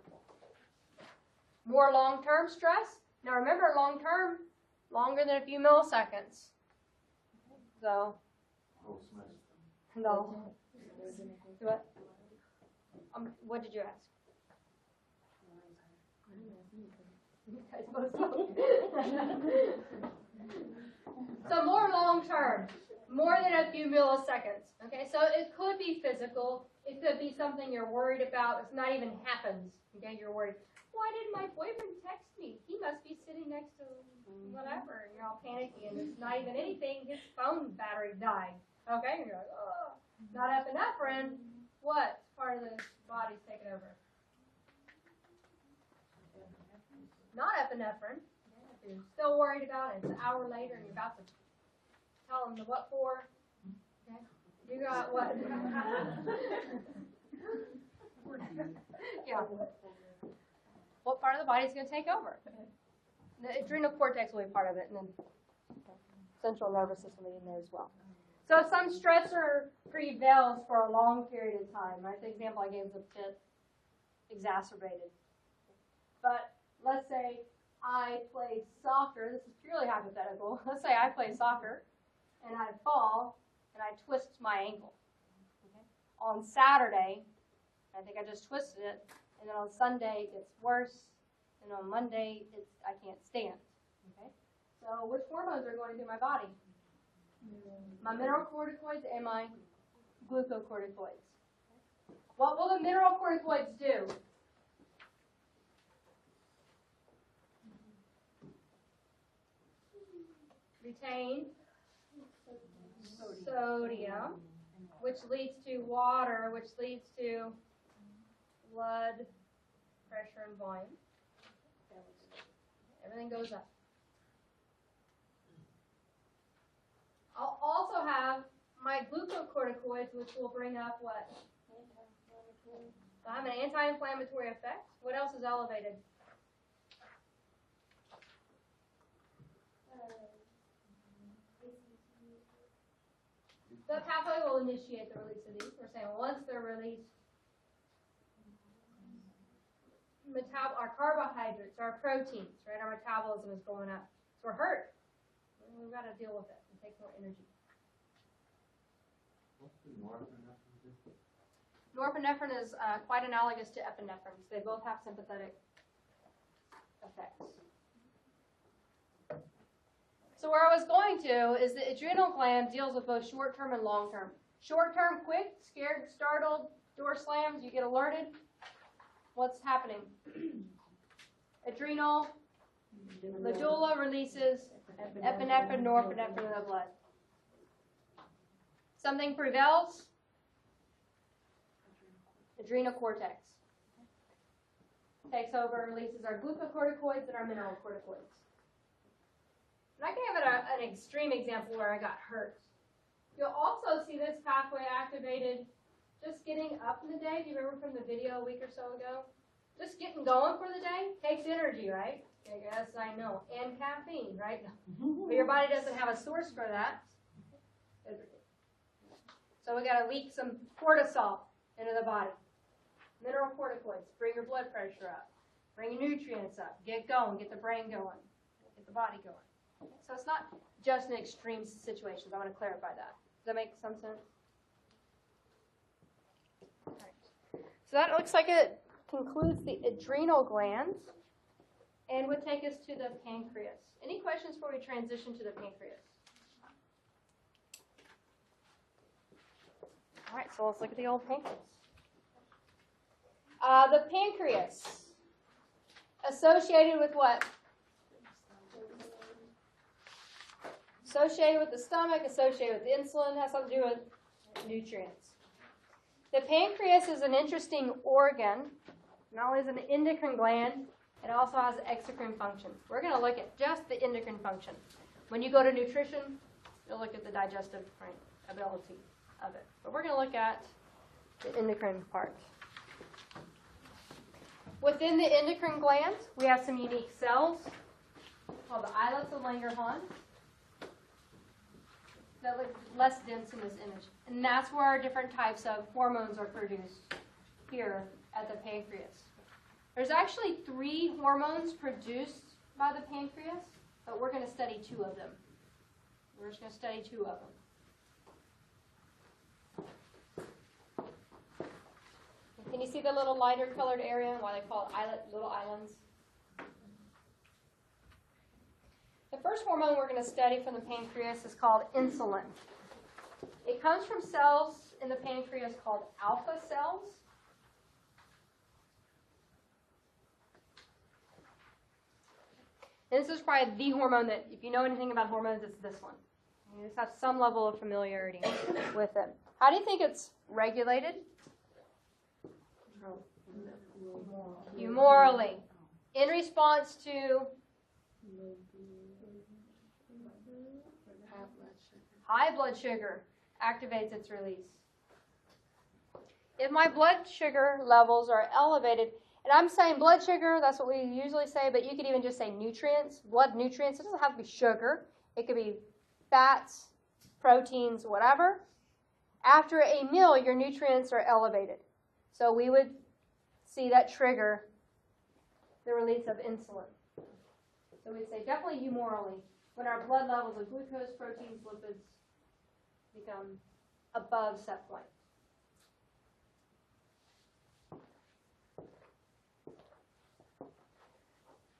More long-term stress. Now remember, long-term, longer than a few milliseconds. So, no. What? What did you ask? I suppose so. So more long-term, more than a few milliseconds. Okay, so it could be physical. It could be something you're worried about. It's not even happens. Okay, you're worried. Why did my boyfriend text me? He must be sitting next to whatever. And you're all panicky, and it's not even anything. His phone battery died. Okay, and you're like, oh, not epinephrine. what part of the body's taken over? Not epinephrine. If you're still worried about it, it's an hour later and you're about to tell them the what for. Okay. You got what? Yeah. What part of the body is going to take over? The adrenal cortex will be part of it, and then central nervous system will be in there as well. So if some stressor prevails for a long period of time, right? The example I gave was a bit exacerbated. But let's say I play soccer. This is purely hypothetical. Let's say I play soccer, and I fall, and I twist my ankle. Okay? On Saturday, I think I just twisted it, and then on Sunday it gets worse, and on Monday I can't stand. Okay? So which hormones are going through my body? My mineralcorticoids and my glucocorticoids. What will the mineralcorticoids do? Retain sodium, which leads to water, which leads to blood pressure and volume. Everything goes up. I'll also have my glucocorticoids, which will bring up what? So I have an anti-inflammatory effect. What else is elevated? The pathway will initiate the release of these. We're saying once they're released, our carbohydrates, our proteins, right? Our metabolism is going up. So we're hurt. We've got to deal with it. It takes more energy. What's the norepinephrine do? Norepinephrine is quite analogous to epinephrine. So they both have sympathetic effects. So where I was going to is the adrenal gland deals with both short-term and long-term. Short-term, quick, scared, startled, door slams, you get alerted. What's happening? Adrenal medulla releases epinephrine, norepinephrine in the blood. Something prevails. Adrenal cortex takes over, releases our glucocorticoids and our mineralcorticoids. And I can have an extreme example where I got hurt. You'll also see this pathway activated just getting up in the day. Do you remember from the video a week or so ago? Just getting going for the day takes energy, right? Yes, I know. And caffeine, right? But your body doesn't have a source for that. So we got to leak some cortisol into the body. Mineralcorticoids, bring your blood pressure up. Bring your nutrients up. Get going. Get the brain going. Get the body going. So it's not just in extreme situations. I want to clarify that. Does that make some sense? All right. So that looks like it concludes the adrenal glands and would take us to the pancreas. Any questions before we transition to the pancreas? All right, so let's look at the old pancreas. The pancreas, associated with what? Associated with the stomach, associated with the insulin, has something to do with nutrients. The pancreas is an interesting organ. Not only is it an endocrine gland, it also has an exocrine function. We're going to look at just the endocrine function. When you go to nutrition, you'll look at the digestive ability of it. But we're going to look at the endocrine part. Within the endocrine glands, we have some unique cells called the islets of Langerhans that look less dense in this image. And that's where our different types of hormones are produced here at the pancreas. There's actually 3 hormones produced by the pancreas, but we're going to study 2 of them. We're just going to study 2 of them. Can you see the little lighter colored area, why they call it little islands? The first hormone we're going to study from the pancreas is called insulin. It comes from cells in the pancreas called alpha cells. And this is probably the hormone that, if you know anything about hormones, it's this one. You just have some level of familiarity with it. How do you think it's regulated? Humorally. In response to high blood sugar activates its release. If my blood sugar levels are elevated, and I'm saying blood sugar, that's what we usually say, but you could even just say nutrients, blood nutrients. It doesn't have to be sugar. It could be fats, proteins, whatever. After a meal, your nutrients are elevated. So we would see that trigger the release of insulin. So we'd say definitely humorally, when our blood levels of glucose, proteins, lipids become above set point.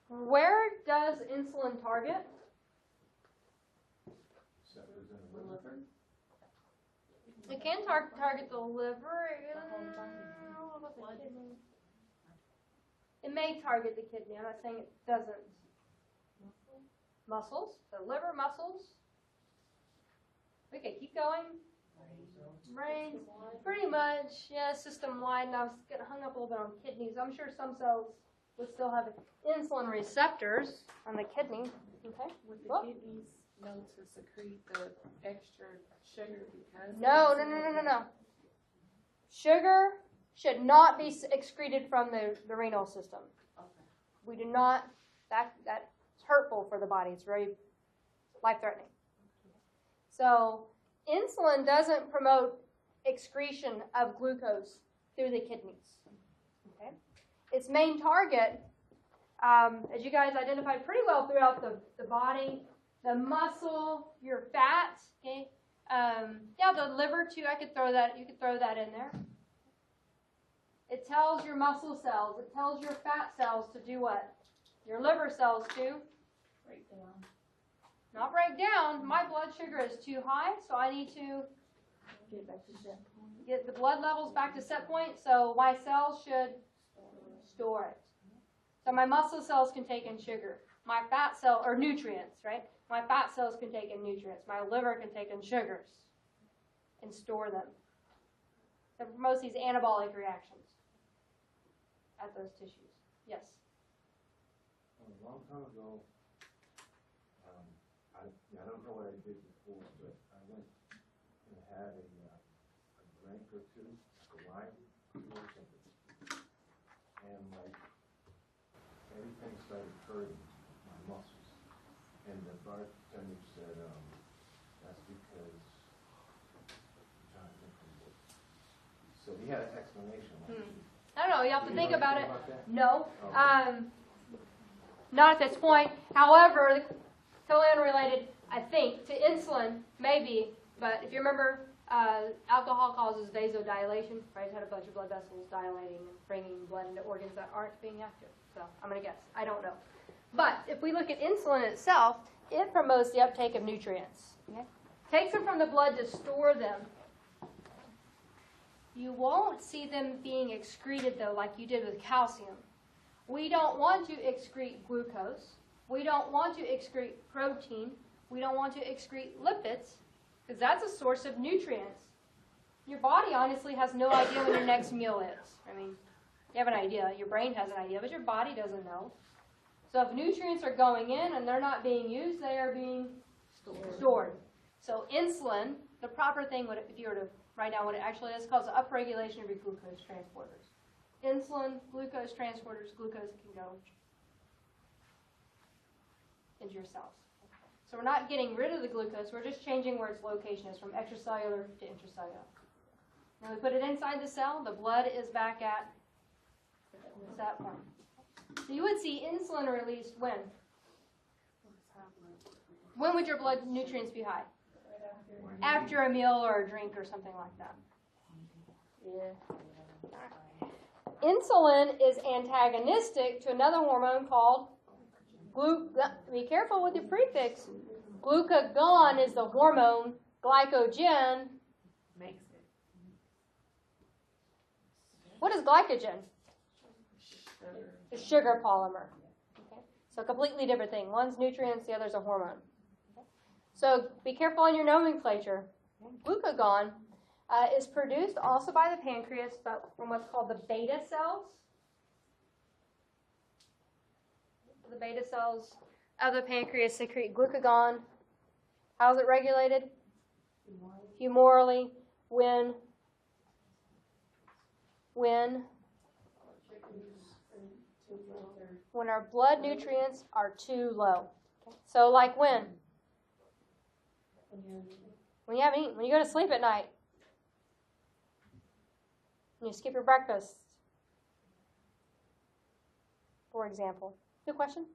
Where does insulin target? It can target the liver. It may target the kidney. I'm not saying it doesn't. Muscles. So liver, muscles. Okay, keep going. Brain. Pretty much. Yeah, system wide. And I was getting hung up a little bit on kidneys. I'm sure some cells would still have insulin receptors on the kidney. Okay. Would the kidneys know to secrete the extra sugar because? No. Sugar should not be excreted from the renal system. Okay. We do not. That's hurtful for the body. It's very life-threatening. So insulin doesn't promote excretion of glucose through the kidneys. Okay. Its main target, as you guys identified pretty well throughout the body, the muscle, your fat, okay? Yeah, the liver too. You could throw that in there. It tells your muscle cells, it tells your fat cells to do what? Your liver cells to Break down. not break down. My blood sugar is too high, so I need to Get back to set. get the blood levels back to set point, so my cells should store it. So my muscle cells can take in sugar. My fat cell, or nutrients, right? My fat cells can take in nutrients. My liver can take in sugars and store them. So it promotes these anabolic reactions at those tissues. Yes? A long time ago, I don't know what I did before, but I went and had a drink or two, a wine or something. And like, everything started hurting my muscles. And the bartender said, that's because I'm trying to think of it. So he had an explanation. I don't know. You have to think about it. That? No. Okay. Not at this point. However, totally unrelated, I think, to insulin, maybe. But if you remember, alcohol causes vasodilation. Right? It's had a bunch of blood vessels dilating and bringing blood into organs that aren't being active. So I'm going to guess. I don't know. But if we look at insulin itself, it promotes the uptake of nutrients. Okay? Takes them from the blood to store them. You won't see them being excreted, though, like you did with calcium. We don't want to excrete glucose. We don't want to excrete protein. We don't want to excrete lipids, because that's a source of nutrients. Your body honestly has no idea when your next meal is. I mean, you have an idea. Your brain has an idea, but your body doesn't know. So if nutrients are going in and they're not being used, they are being stored. So insulin, the proper thing, if you were to write down what it actually is, called upregulation of your glucose transporters. Insulin, glucose transporters, glucose can go into your cells. So we're not getting rid of the glucose, we're just changing where its location is from extracellular to intracellular. Now we put it inside the cell, the blood is back at that point. So you would see insulin released when? When would your blood nutrients be high? After a meal or a drink or something like that. Yeah. Insulin is antagonistic to another hormone called be careful with your prefix. Glucagon is the hormone. Glycogen Makes it. What is glycogen? A sugar polymer. Okay. So a completely different thing. One's nutrients, the other's a hormone. Okay. So be careful on your nomenclature. Glucagon is produced also by the pancreas, but from what's called the beta cells. So the beta cells of the pancreas secrete glucagon. How is it regulated? Humorally. When our blood nutrients are too low. So like when? When you haven't eaten. When you go to sleep at night. When you skip your breakfast. For example. Good question?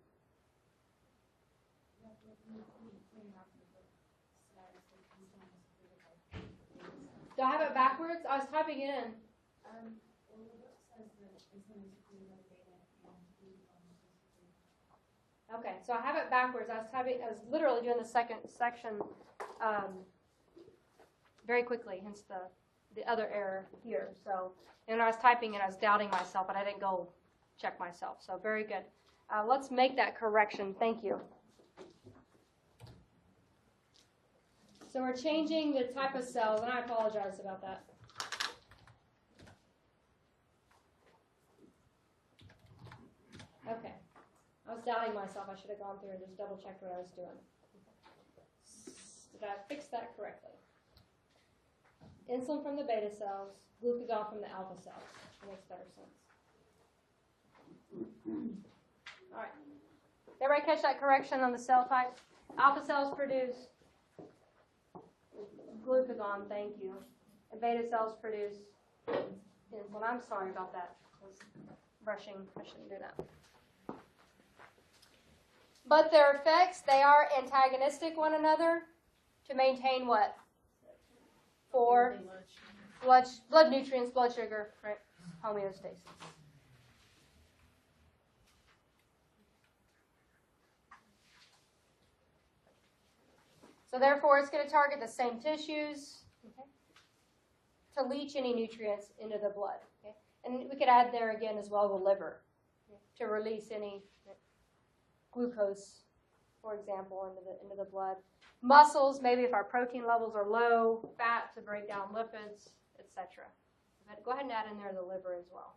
Do I have it backwards? I was typing it in. Okay, so I have it backwards. I was literally doing the second section very quickly, hence the other error here. So, and when I was typing it, I was doubting myself, but I didn't go check myself. So very good. Let's make that correction. Thank you. So we're changing the type of cells, and I apologize about that. Okay. I was doubting myself. I should have gone through and just double checked what I was doing. Did I fix that correctly? Insulin from the beta cells, glucagon from the alpha cells. That makes better sense. All right. Everybody catch that correction on the cell type? Alpha cells produce glucagon, thank you. And beta cells produce insulin. I'm sorry about that. I was rushing. I shouldn't do that. But their effects, they are antagonistic one another to maintain what? For blood nutrients, blood sugar, right? Homeostasis. So therefore, it's going to target the same tissues, okay, to leach any nutrients into the blood. Okay? And we could add there again as well the liver, okay, to release any glucose, for example, into the blood. Muscles, maybe if our protein levels are low, fat to break down lipids, etc. But go ahead and add in there the liver as well.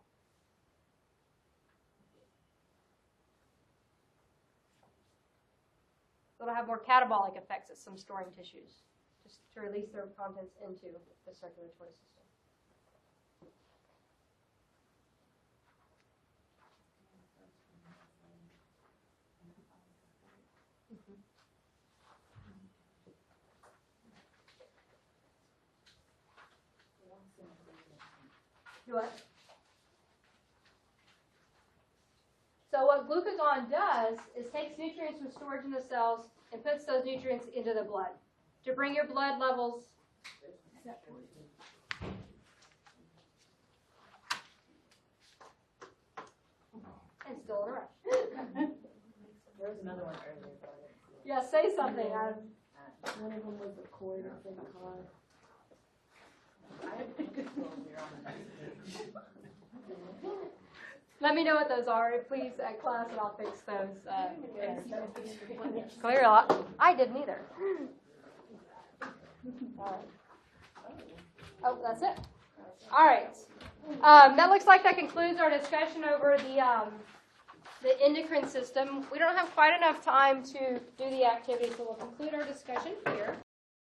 It'll have more catabolic effects at some storing tissues, just to release their contents into the circulatory system. Do what? So what glucagon does is takes nutrients from storage in the cells and puts those nutrients into the blood to bring your blood levels. And still in a rush. There was another one earlier. Yeah, say something. One of them was a cord in the car. Let me know what those are, please, at class, and I'll fix those. Clear a lot. I didn't either. Oh, that's it. All right. That looks like that concludes our discussion over the endocrine system. We don't have quite enough time to do the activity, so we'll conclude our discussion here.